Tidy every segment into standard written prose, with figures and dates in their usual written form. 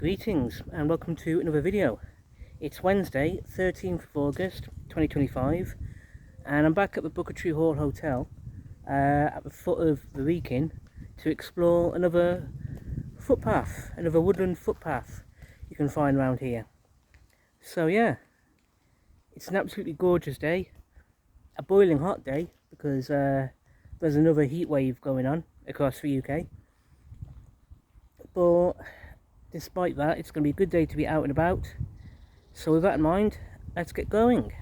Greetings and welcome to another video. It's Wednesday 13th of August 2025 and I'm back at the Buckatree Hall Hotel at the foot of the Wrekin to explore another footpath, another woodland footpath you can find around here. So yeah, it's an absolutely gorgeous day, a boiling hot day because there's another heat wave going on across the UK. But despite that, it's going to be a good day to be out and about. So with that in mind, let's get going.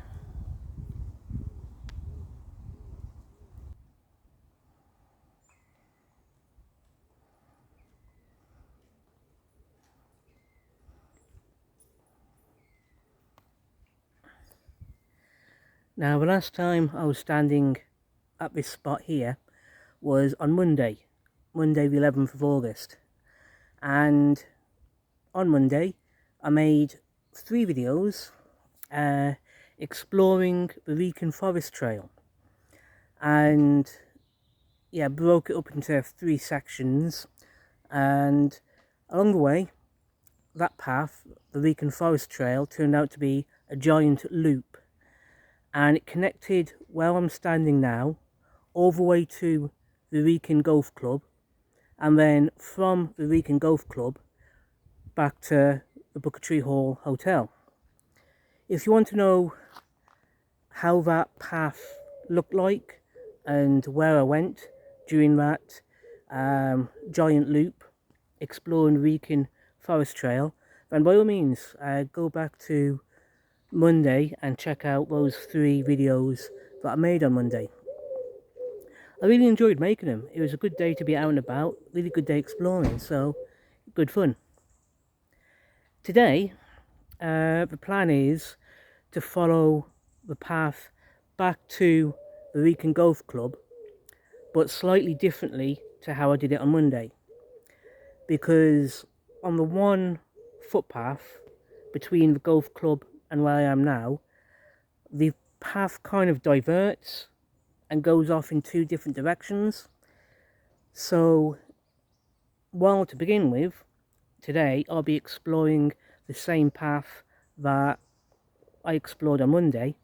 Now, the last time I was standing at this spot here was on Monday the 11th of August. And on Monday, I made 3 videos exploring the Wrekin Forest Trail, and yeah, broke it up into 3 sections. And along the way, that path, the Wrekin Forest Trail, turned out to be a giant loop, and it connected where I'm standing now all the way to the Wrekin Golf Club, and then from the Wrekin Golf Club back to the Buckatree Hall Hotel. If you want to know how that path looked like and where I went during that giant loop exploring the Wrekin Forest Trail, then by all means go back to Monday and check out those 3 videos that I made on Monday. I really enjoyed making them. It was a good day to be out and about, really good day exploring, so good fun. Today, the plan is to follow the path back to the Wrekin Golf Club, but slightly differently to how I did it on Monday. Because on the one footpath between the golf club and where I am now, the path kind of diverts and goes off in 2 different directions. So, while to begin with, today I'll be exploring the same path that I explored on Monday.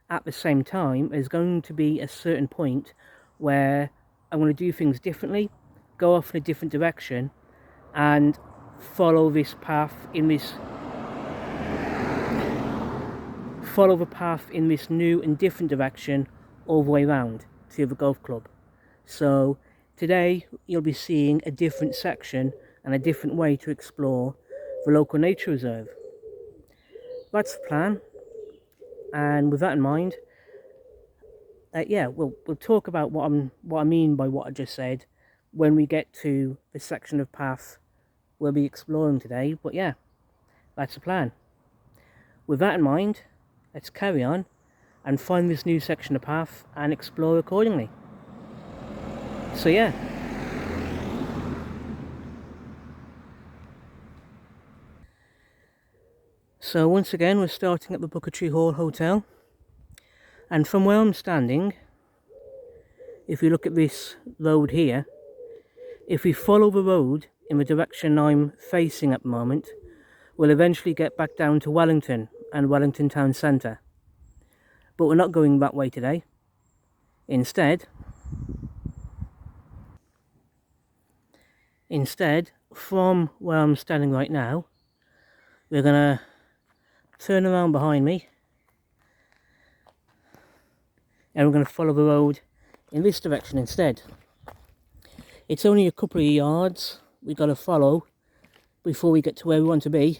At the same time, there's going to be a certain point where I'm going to do things differently, go off in a different direction, and follow this path in this new and different direction all the way around to the golf club. So today you'll be seeing a different section and a different way to explore the local nature reserve. That's the plan, and with that in mind, yeah, we'll talk about what I mean by what I just said when we get to the section of path we'll be exploring today. But yeah, that's the plan. With that in mind, let's carry on and find this new section of path and explore accordingly. So yeah. So once again, we're starting at the Buckatree Hall Hotel, and from where I'm standing, if you look at this road here, if we follow the road in the direction I'm facing at the moment, we'll eventually get back down to Wellington and Wellington town centre. But we're not going that way today. Instead, from where I'm standing right now, we're gonna turn around behind me and we're going to follow the road in this direction instead. It's only a couple of yards we've got to follow before we get to where we want to be.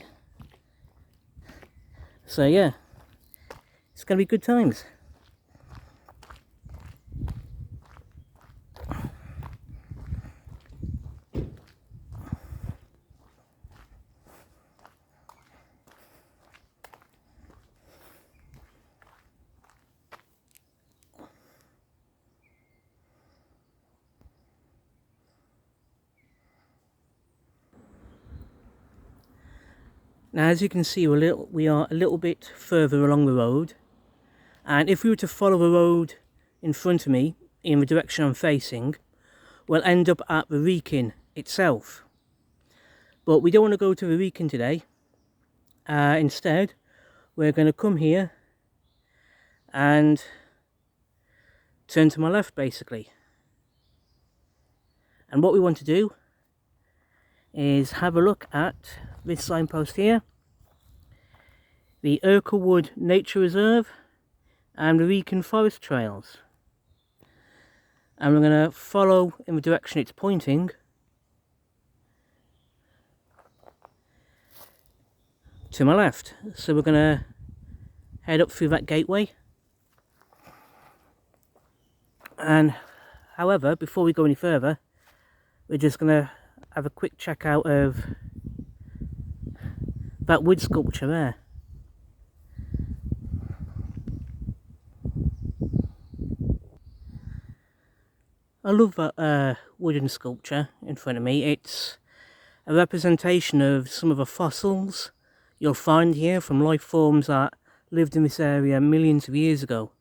So yeah, it's going to be good times. Now, as you can see, we are a little bit further along the road, and if we were to follow the road in front of me in the direction I'm facing, we'll end up at the Wrekin itself. But we don't want to go to the Wrekin today. Instead, we're going to come here and turn to my left, basically. And what we want to do is have a look at this signpost here, the Ercall Wood Nature Reserve and the Wrekin Forest Trails. And we're going to follow in the direction it's pointing to my left. So we're going to head up through that gateway. And however, before we go any further, we're just going to have a quick check out of that wood sculpture there. I love that wooden sculpture in front of me. It's a representation of some of the fossils you'll find here from life forms that lived in this area millions of years ago.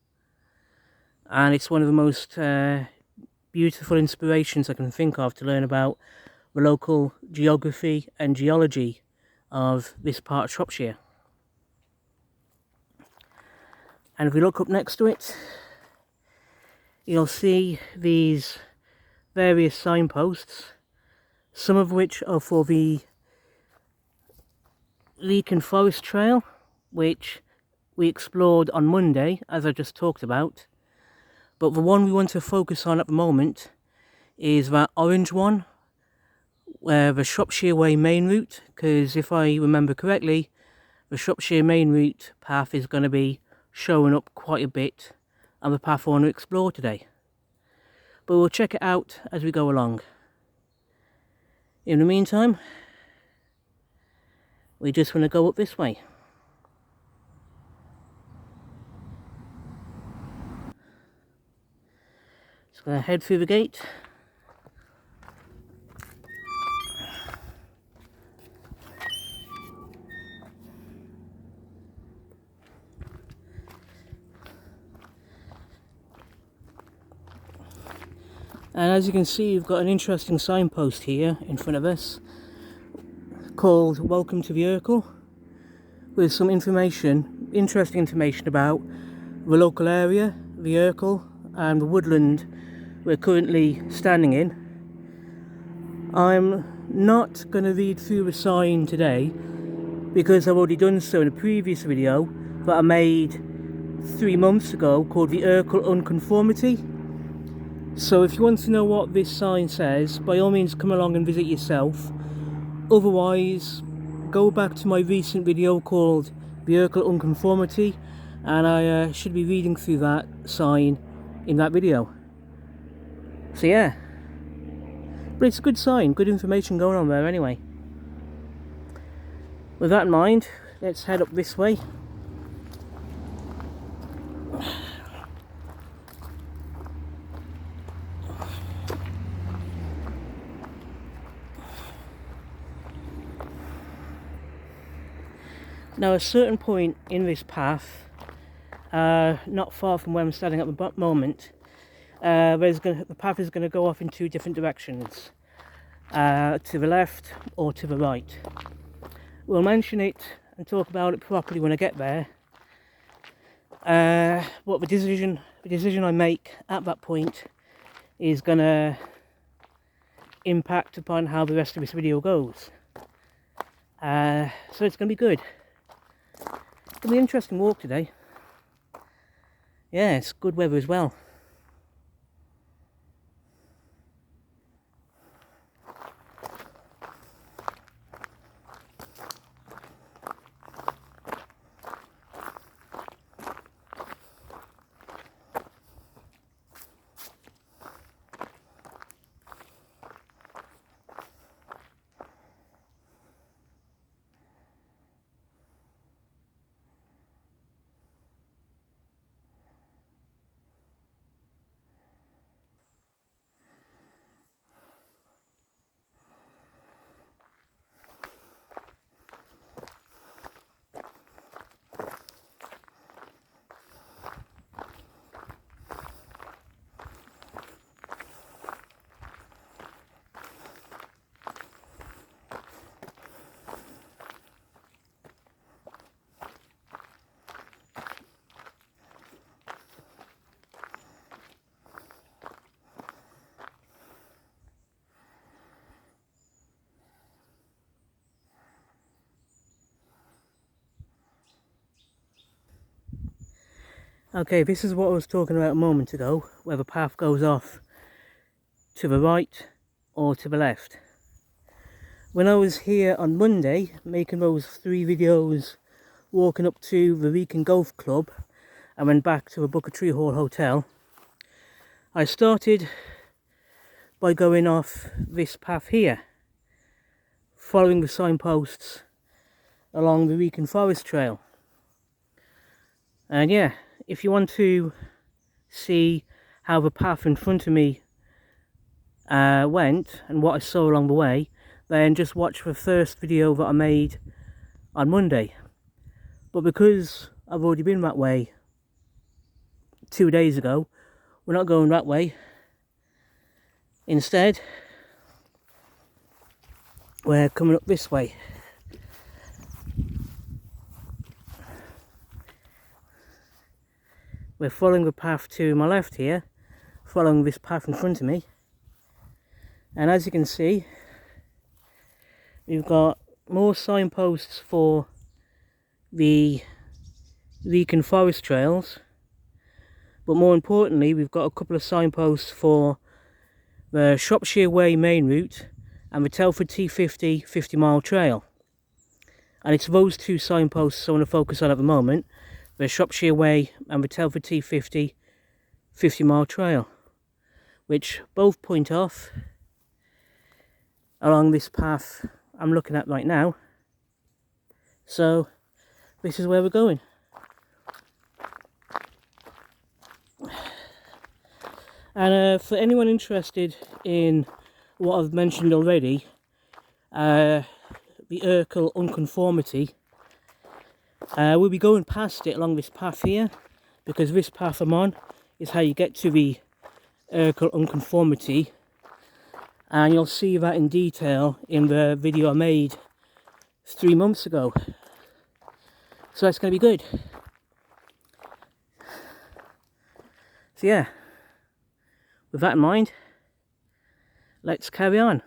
And it's one of the most beautiful inspirations I can think of to learn about the local geography and geology of this part of Shropshire. And if we look up next to it, you'll see these various signposts, some of which are for the Wrekin Forest Trail, which we explored on Monday, as I just talked about. But the one we want to focus on at the moment is that orange one, where the Shropshire Way main route, because if I remember correctly, the Shropshire main route path is going to be showing up quite a bit on the path I want to explore today. But we'll check it out as we go along. In the meantime, we just want to go up this way. Just going to head through the gate. And as you can see, you've got an interesting signpost here in front of us called Welcome to the Ercall, with some information, interesting information about the local area, the Ercall and the woodland we're currently standing in. I'm not going to read through the sign today because I've already done so in a previous video that I made 3 months ago called the Ercall Unconformity. So if you want to know what this sign says, by all means come along and visit yourself. Otherwise, go back to my recent video called the Ercall Unconformity, and I should be reading through that sign in that video. So yeah, but it's a good sign, good information going on there anyway. With that in mind, let's head up this way. Now, a certain point in this path, not far from where I'm standing at the moment, the path is going to go off in 2 different directions, to the left or to the right. We'll mention it and talk about it properly when I get there. What the decision I make at that point is going to impact upon how the rest of this video goes. So it's going to be good. It's going to be an interesting walk today. Yeah, it's good weather as well. Okay, this is what I was talking about a moment ago, where the path goes off to the right or to the left. When I was here on Monday making those 3 videos walking up to the Wrekin Golf Club and went back to the Buckatree Hall Hotel, I started by going off this path here, following the signposts along the Wrekin Forest Trail. And yeah, if you want to see how the path in front of me went and what I saw along the way, then just watch the first video that I made on Monday. But because I've already been that way 2 days ago, we're not going that way. Instead, we're coming up this way. We're following the path to my left here, following this path in front of me. And as you can see, we've got more signposts for the Wrekin Forest Trails, but more importantly, we've got a couple of signposts for the Shropshire Way main route and the Telford T50 50-mile trail. And it's those 2 signposts I want to focus on at the moment, the Shropshire Way and the Telford T50 50-mile trail, which both point off along this path I'm looking at right now. So this is where we're going. And for anyone interested in what I've mentioned already, the Ercall unconformity, we'll be going past it along this path here, because this path I'm on is how you get to the Ercall unconformity, and you'll see that in detail in the video I made 3 months ago. So that's going to be good. So yeah, with that in mind, let's carry on.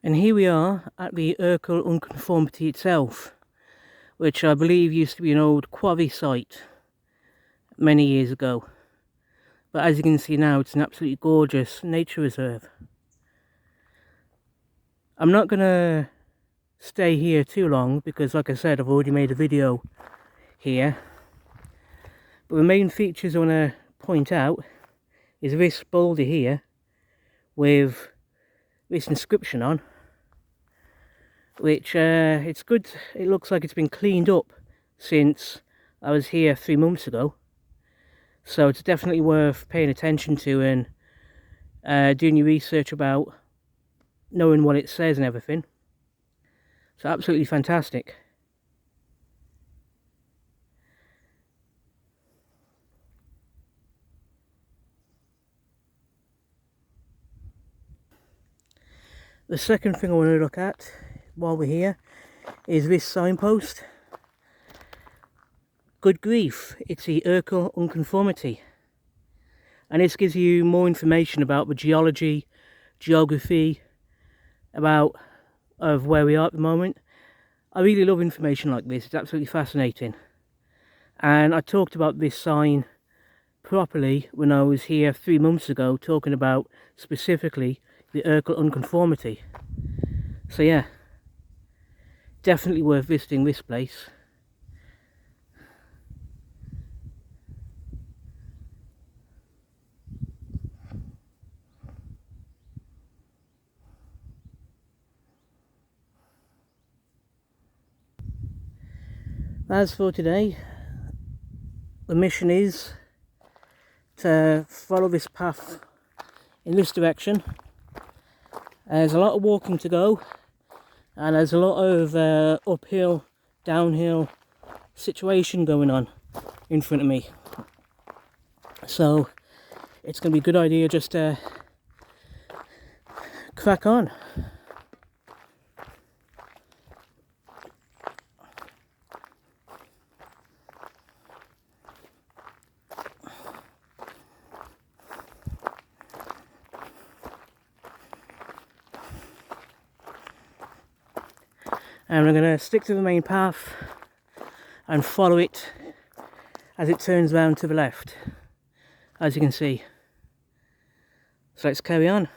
And here we are at the Ercall unconformity itself, which I believe used to be an old quarry site many years ago. But as you can see now, it's an absolutely gorgeous nature reserve. I'm not going to stay here too long because, like I said, I've already made a video here. But the main features I want to point out is this boulder here with this inscription on, which it's good. It looks like it's been cleaned up since I was here 3 months ago, so it's definitely worth paying attention to and doing your research about, knowing what it says and everything. So absolutely fantastic. The second thing I want to look at while we're here is this signpost. Good grief, it's the Ercall unconformity. And this gives you more information about the geology, geography, of where we are at the moment. I really love information like this, it's absolutely fascinating. And I talked about this sign properly when I was here 3 months ago, talking about specifically the Ercall unconformity. So yeah, definitely worth visiting this place. As for today, the mission is to follow this path in this direction. There's a lot of walking to go, and there's a lot of uphill, downhill situation going on in front of me. So it's going to be a good idea just to crack on. And I'm going to stick to the main path and follow it as it turns round to the left, as you can see. So let's carry on.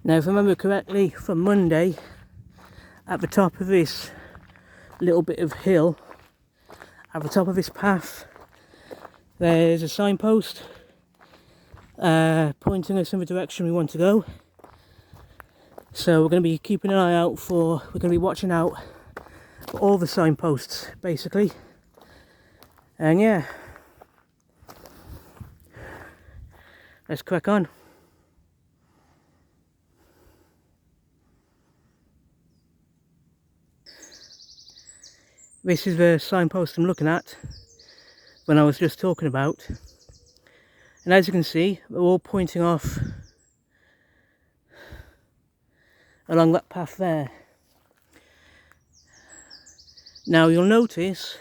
Now, if I remember correctly, from Monday, at the top of this little bit of hill, at the top of this path, there's a signpost pointing us in the direction we want to go. So we're going to be keeping an eye out for, we're going to be watching out for all the signposts, basically. And yeah, let's crack on. This is the signpost I'm looking at when I was just talking about, and as you can see, they're all pointing off along that path there. Now you'll notice,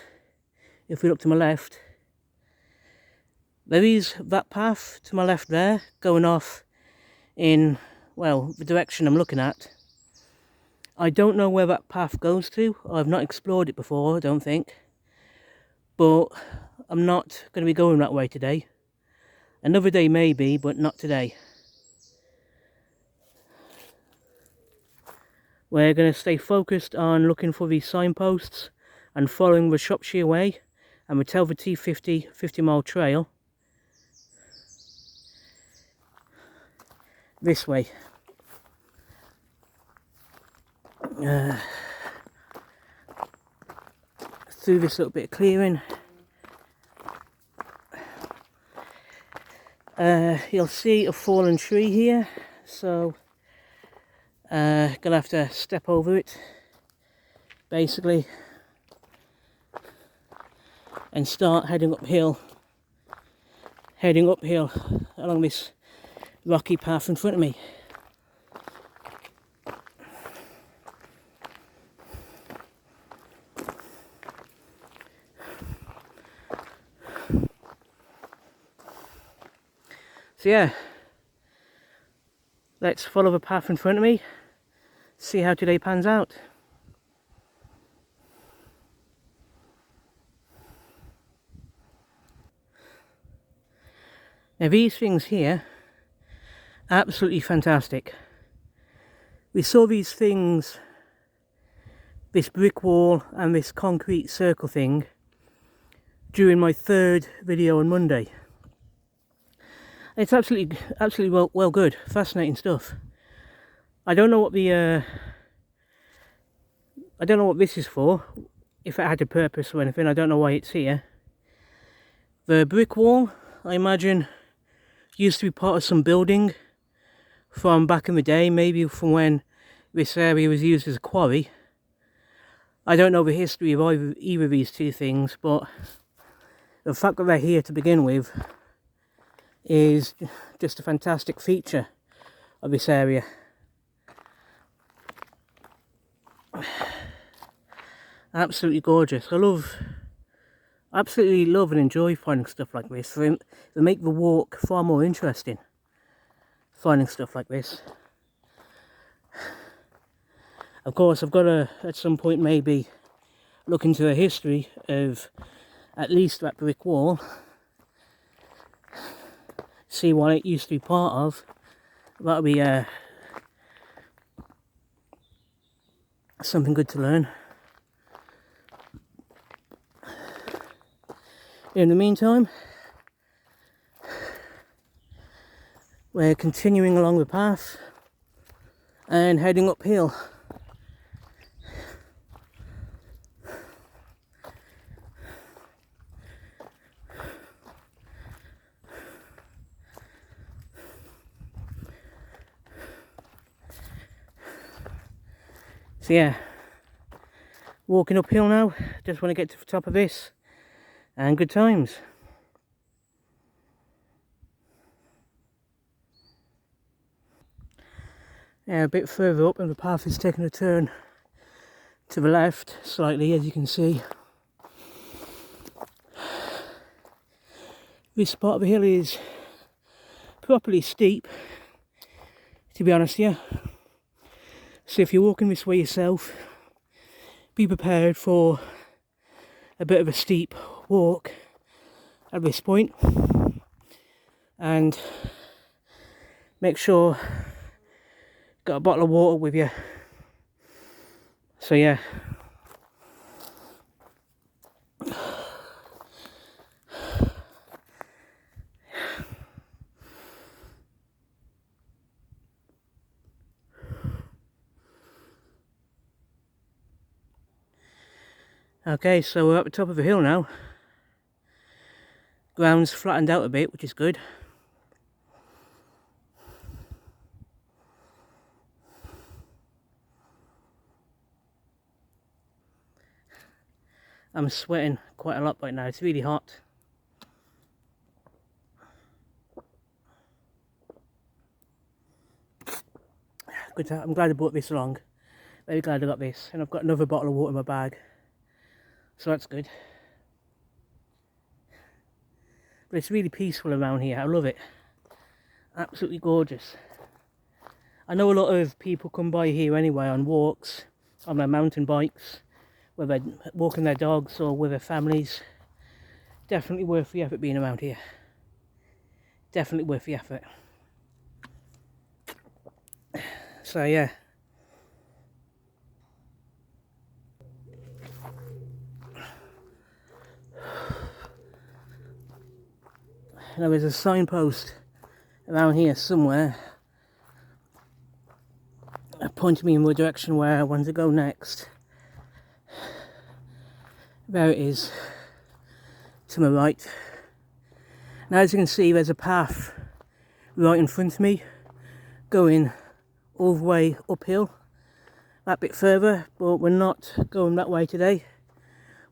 if we look to my left, there is that path to my left there going off in, well, the direction I'm looking at. I don't know where that path goes to. I've not explored it before, I don't think. But I'm not going to be going that way today. Another day maybe, but not today. We're going to stay focused on looking for these signposts and following the Shropshire Way and the Telford T50 50-mile trail this way. Through this little bit of clearing. You'll see a fallen tree here, so gonna have to step over it basically and start heading uphill along this rocky path in front of me. So yeah, let's follow the path in front of me, see how today pans out. Now these things here, absolutely fantastic. We saw these things, this brick wall and this concrete circle thing, during my third video on Monday. It's absolutely well good, fascinating stuff. I don't know what the I don't know what this is for, if it had a purpose or anything. I don't know why it's here. The brick wall, I imagine, used to be part of some building from back in the day, maybe from when this area was used as a quarry. I don't know the history of either of these two things, but the fact that they're here to begin with is just a fantastic feature of this area. Absolutely gorgeous. Absolutely love and enjoy finding stuff like this. They make the walk far more interesting, finding stuff like this. Of course, I've got to, at some point, maybe look into the history of at least that brick wall, see what it used to be part of. That'll be something good to learn. In the meantime, we're continuing along the path and heading uphill. So yeah, walking uphill now, just want to get to the top of this, and good times. Yeah, a bit further up and the path is taking a turn to the left slightly, as you can see. This part of the hill is properly steep, to be honest here. So if you're walking this way yourself, be prepared for a bit of a steep walk at this point, and make sure you've got a bottle of water with you. So yeah. Okay, so we're at the top of the hill now. Ground's flattened out a bit, which is good. I'm sweating quite a lot right now, it's really hot. Good, I'm glad I brought this along. Very glad I got this, and I've got another bottle of water in my bag. So that's good. But it's really peaceful around here, I love it. Absolutely gorgeous. I know a lot of people come by here anyway on walks, on their mountain bikes, whether they're walking their dogs or with their families. Definitely worth the effort being around here. Definitely worth the effort. So yeah. Now there's a signpost around here somewhere pointing me in the direction where I want to go next. There it is, to my right. Now as you can see, there's a path right in front of me going all the way uphill, that bit further, but we're not going that way today.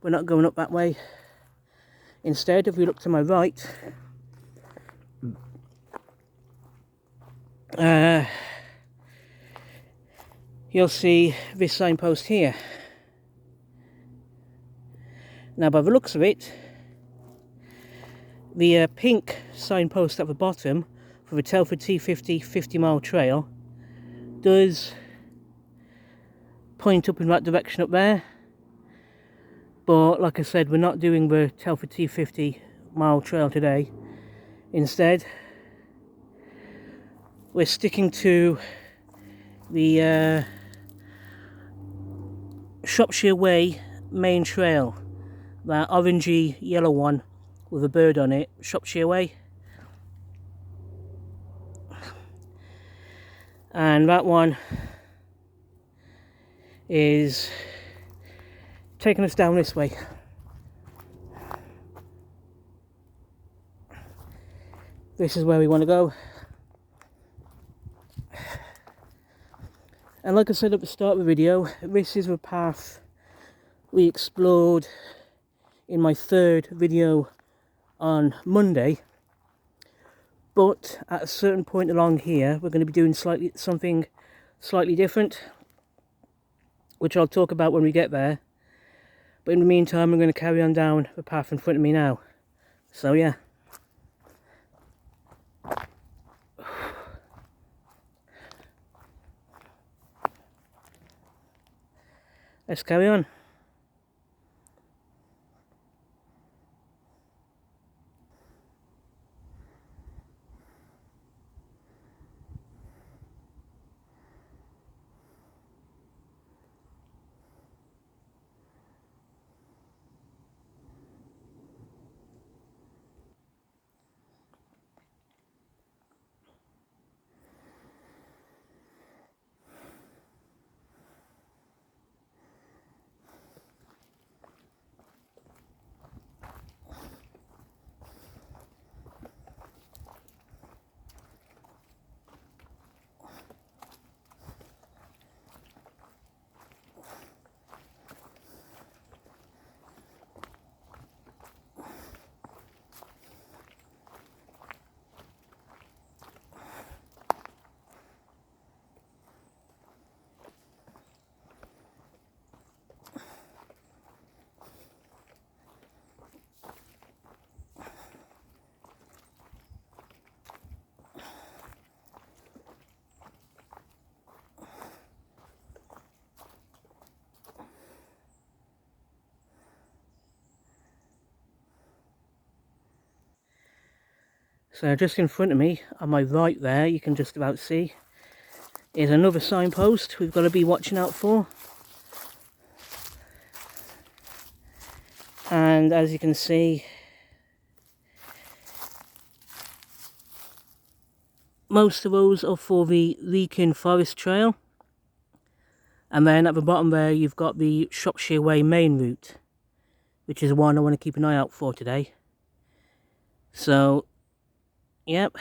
We're not going up that way. Instead, if we look to my right, you'll see this signpost here. Now by the looks of it, the pink signpost at the bottom for the Telford T50 50-mile trail does point up in that direction up there, but like I said, we're not doing the Telford T50-mile trail today. Instead, we're sticking to the Shropshire Way main trail, that orangey yellow one with a bird on it, Shropshire Way. And that one is taking us down this way. This is where we want to go. And like I said at the start of the video, this is the path we explored in my third video on Monday. But at a certain point along here, we're going to be doing something slightly different, which I'll talk about when we get there. But in the meantime, I'm going to carry on down the path in front of me now. So yeah. Let's carry on. So just in front of me, on my right there, you can just about see, is another signpost we've got to be watching out for. And as you can see, most of those are for the Wrekin Forest Trail. And then at the bottom there, you've got the Shropshire Way main route, which is one I want to keep an eye out for today. So, yep,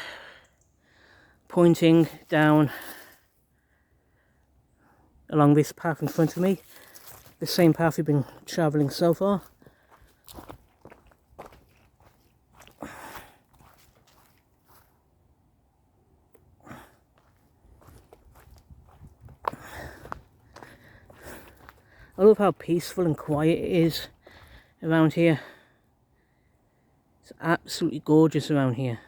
pointing down along this path in front of me, the same path we've been travelling so far. I love how peaceful and quiet it is around here. It's absolutely gorgeous around here.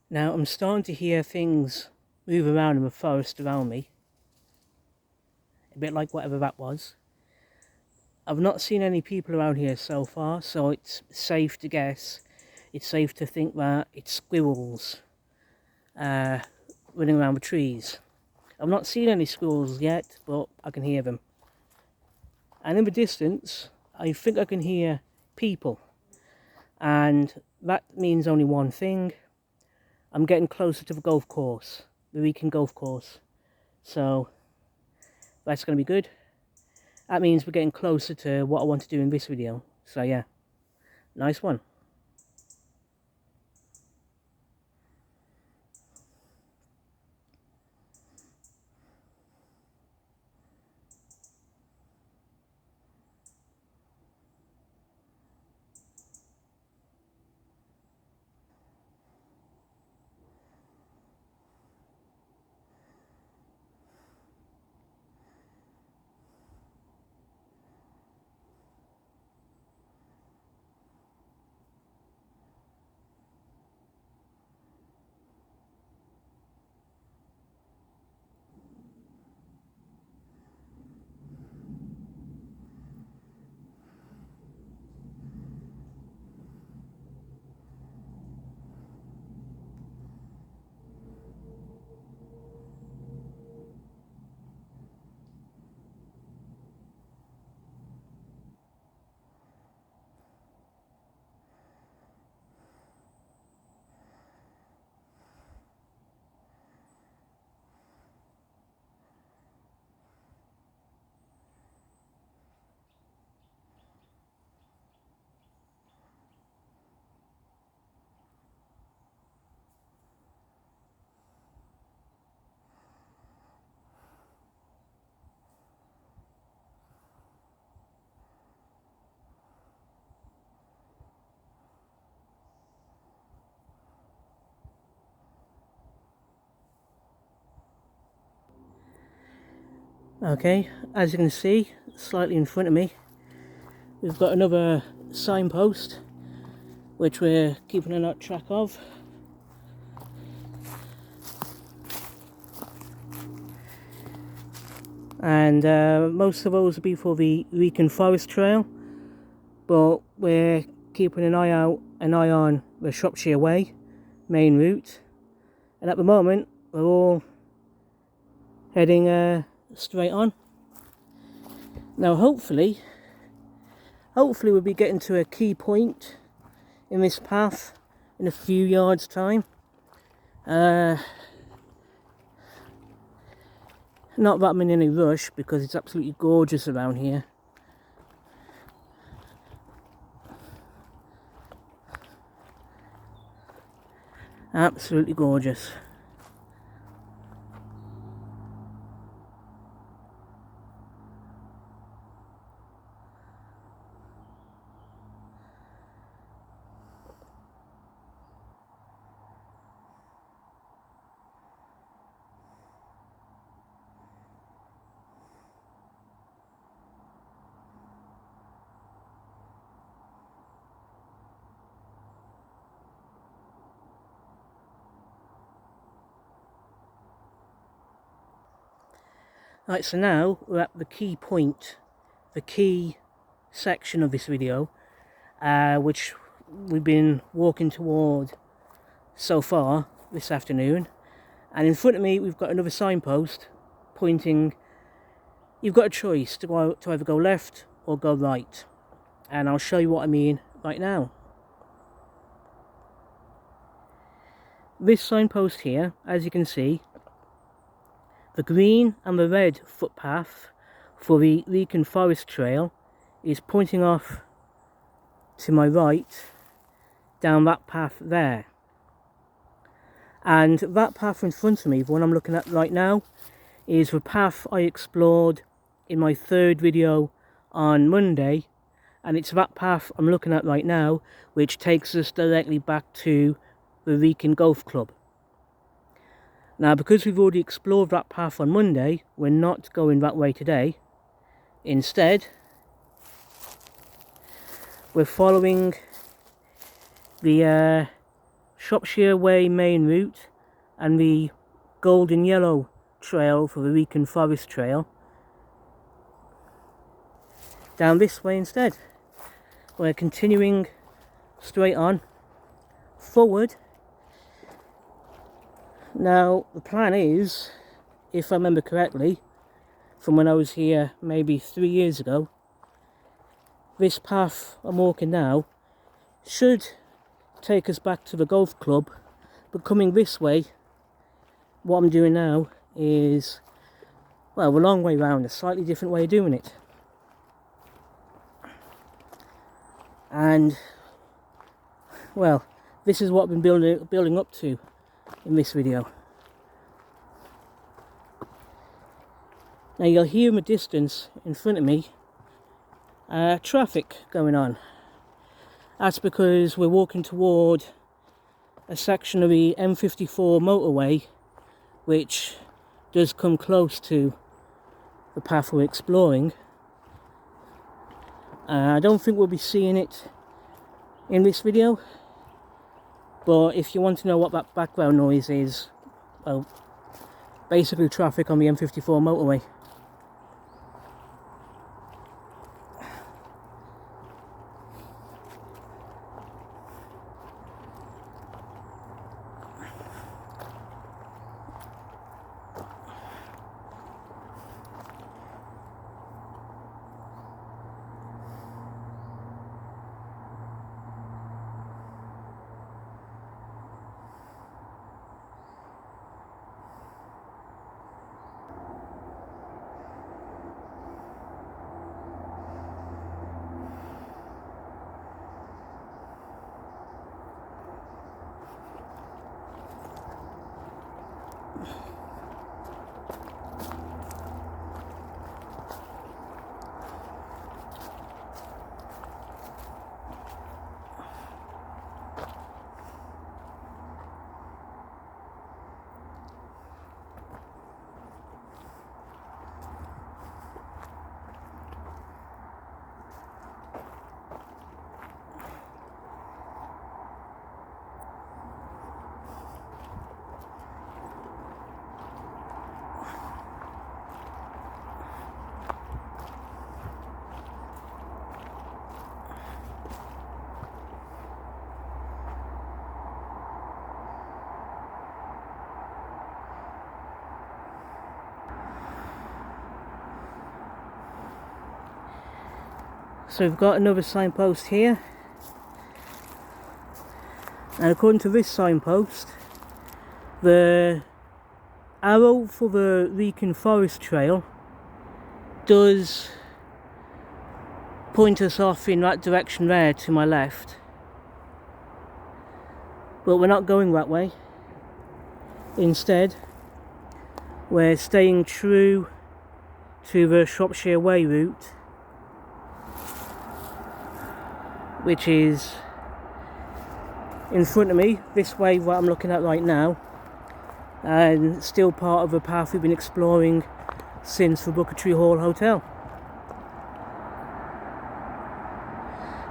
Now I'm starting to hear things move around in the forest around me. A bit like whatever that was. I've not seen any people around here so far, so it's safe to guess. It's safe to think that it's squirrels running around the trees. I've not seen any squirrels yet, but I can hear them. And in the distance, I think I can hear people. And that means only one thing. I'm getting closer to the golf course, the Wrekin Golf Course. So that's going to be good. That means we're getting closer to what I want to do in this video. So yeah, nice one. Okay, as you can see, slightly in front of me, we've got another signpost, which we're keeping a track of. And most of those will be for the Wrekin Forest Trail, but we're keeping an eye on the Shropshire Way main route. And at the moment, we're all heading straight on. Now hopefully we'll be getting to a key point in this path in a few yards time. Not that I'm in any rush because it's absolutely gorgeous around here. Absolutely gorgeous. Right, so now we're at the key point, the key section of this video, which we've been walking toward so far this afternoon. And in front of me we've got another signpost pointing, you've got a choice to either go left or go right. And I'll show you what I mean right now. This signpost here, as you can see, the green and the red footpath for the Wrekin Forest Trail is pointing off to my right down that path there. And that path in front of me, the one I'm looking at right now, is the path I explored in my third video on Monday, and it's that path I'm looking at right now which takes us directly back to the Wrekin Golf Club. Now, because we've already explored that path on Monday, we're not going that way today. Instead, we're following the Shropshire Way main route and the golden yellow trail for the Wrekin Forest Trail down this way instead. We're continuing straight on forward. Now the plan is, if I remember correctly from when I was here maybe 3 years ago, this path I'm walking now should take us back to the golf club, but coming this way, what I'm doing now is, well, a long way round, a slightly different way of doing it. And, well, this is what I've been building up to in this video. Now you'll hear in the distance in front of me traffic going on. That's because we're walking toward a section of the M54 motorway which does come close to the path we're exploring. I don't think we'll be seeing it in this video, but if you want to know what that background noise is, well, basically traffic on the M54 motorway. So we've got another signpost here, and according to this signpost, the arrow for the Wrekin Forest Trail does point us off in that direction there to my left, but we're not going that way. Instead, we're staying true to the Shropshire Way route, which is in front of me, this way what I'm looking at right now, and still part of the path we've been exploring since the Buckatree Hall Hotel.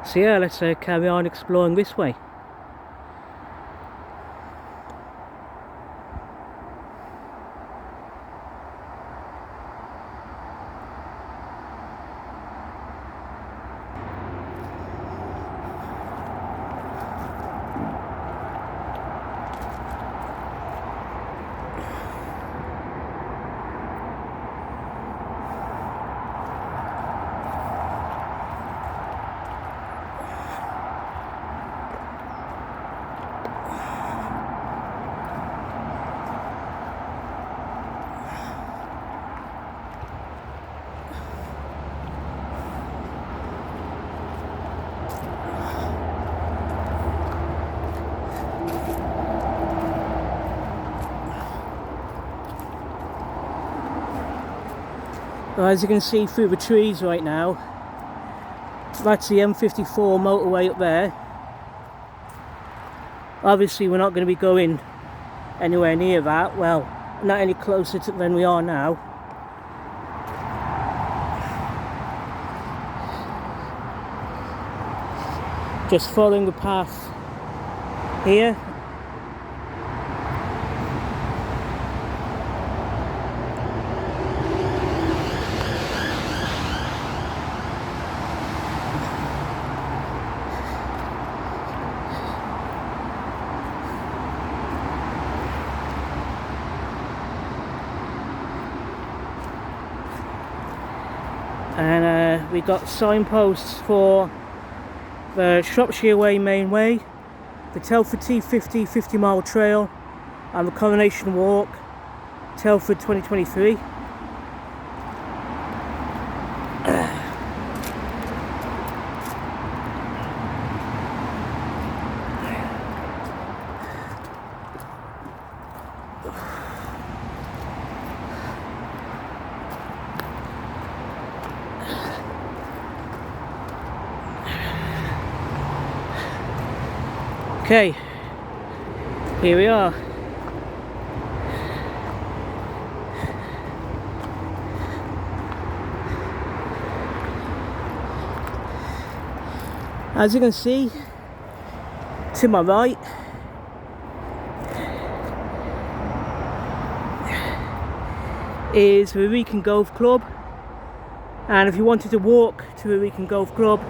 So yeah, let's carry on exploring this way. Well, as you can see through the trees right now, that's the M54 motorway up there. Obviously we're not going to be going anywhere near that, well, not any closer than we are now. Just following the path here. And we got signposts for the Shropshire Way main way, the Telford T50 50-mile trail, and the Coronation Walk, Telford 2023. Okay, here we are. As you can see, to my right is the Wrekin Golf Club, and if you wanted to walk to the Wrekin Golf Club,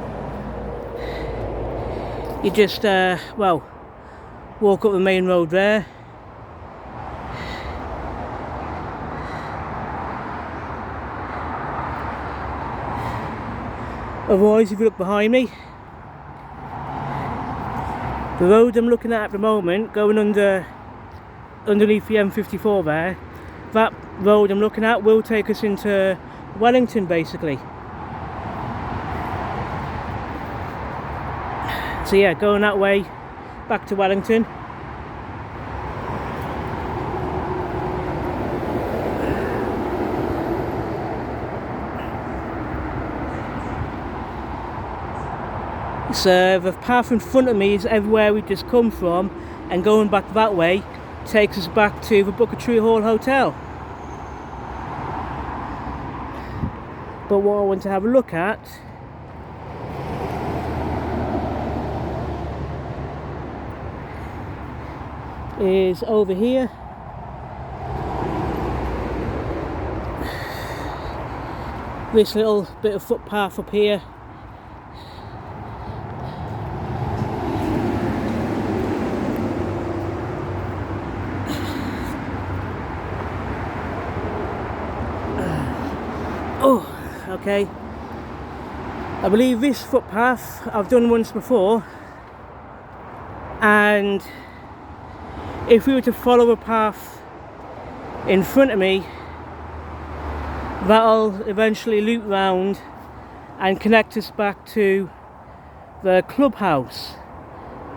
you just well, walk up the main road there. Otherwise, if you look behind me, the road I'm looking at the moment, going underneath the M54 there, that road I'm looking at will take us into Wellington basically. So yeah, going that way back to Wellington. So the path in front of me is everywhere we've just come from, and going back that way takes us back to the Buckatree Hall Hotel. But what I want to have a look at is over here. This little bit of footpath up here. Oh, okay. I believe this footpath I've done once before, and if we were to follow a path in front of me, that'll eventually loop round and connect us back to the clubhouse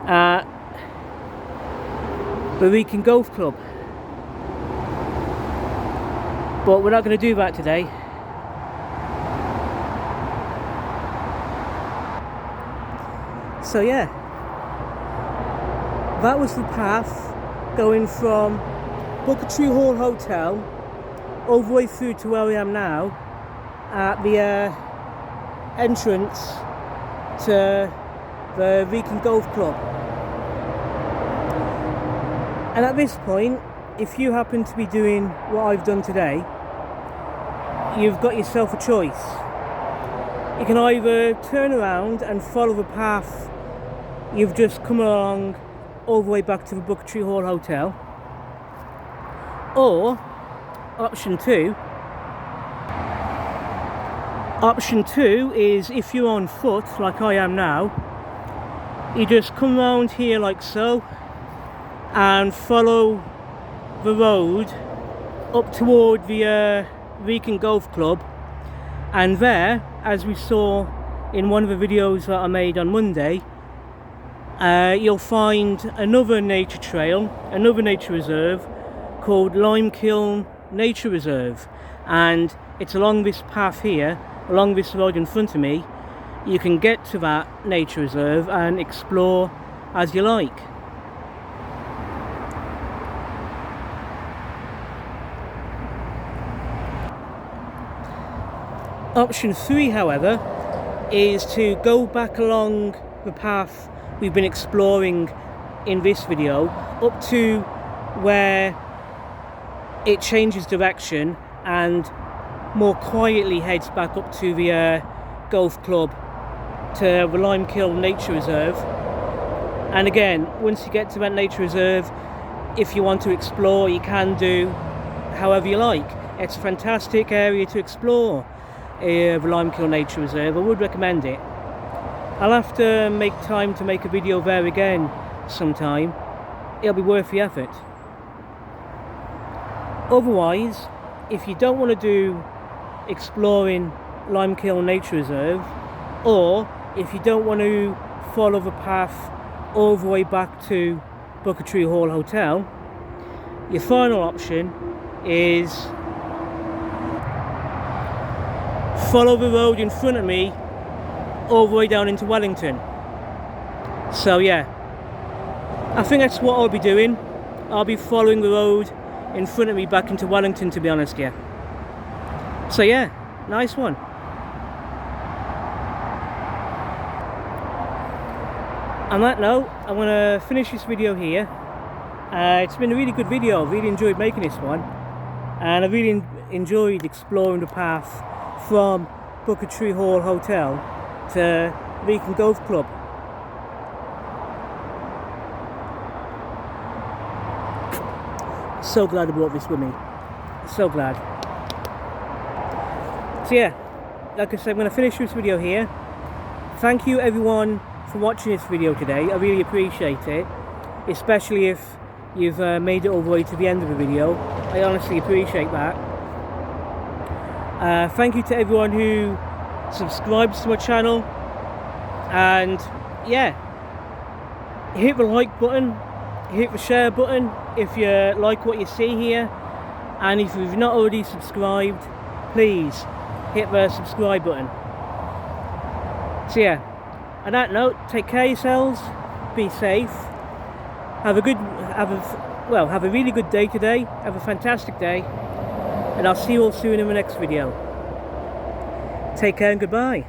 at the Wrekin Golf Club. But we're not going to do that today. So yeah, that was the path going from Buckatree Hall Hotel all the way through to where I am now at the entrance to the Wrekin Golf Club. And at this point, if you happen to be doing what I've done today, you've got yourself a choice. You can either turn around and follow the path you've just come along all the way back to the Buckatree Hall Hotel, or option two is, if you're on foot like I am now, you just come round here like so and follow the road up toward the Wrekin Golf Club, and there, as we saw in one of the videos that I made on Monday, you'll find another nature trail, another nature reserve called Wellington Nature Reserve, and it's along this path here, along this road in front of me. You can get to that nature reserve and explore as you like. Option 3, however, is to go back along the path we've been exploring in this video up to where it changes direction and more quietly heads back up to the golf club, to the Wellington Nature Reserve. And again, once you get to that nature reserve, if you want to explore, you can do however you like. It's a fantastic area to explore, Wellington Nature Reserve. I would recommend it. I'll have to make time to make a video there again sometime. It'll be worth the effort. Otherwise, if you don't want to do exploring Wellington Nature Reserve, or if you don't want to follow the path all the way back to Buckatree Hall Hotel, your final option is follow the road in front of me all the way down into Wellington. So yeah, I think that's what I'll be doing. I'll be following the road in front of me back into Wellington, to be honest, yeah. So yeah, nice one. On that note, I'm going to finish this video here. It's been a really good video. I really enjoyed making this one, and I really enjoyed exploring the path from Buckatree Hall Hotel to Wrekin Golf Club. So glad I brought this with me. So glad. So yeah, like I said, I'm going to finish this video here. Thank you everyone for watching this video today. I really appreciate it, especially if you've made it all the way to the end of the video. I honestly appreciate that. Thank you to everyone who subscribes to my channel, and yeah, hit the like button, hit the share button if you like what you see here, and if you've not already subscribed, please hit the subscribe button. So yeah, on that note, take care of yourselves, be safe, have a really good day today, have a fantastic day, and I'll see you all soon in the next video. Take care and goodbye.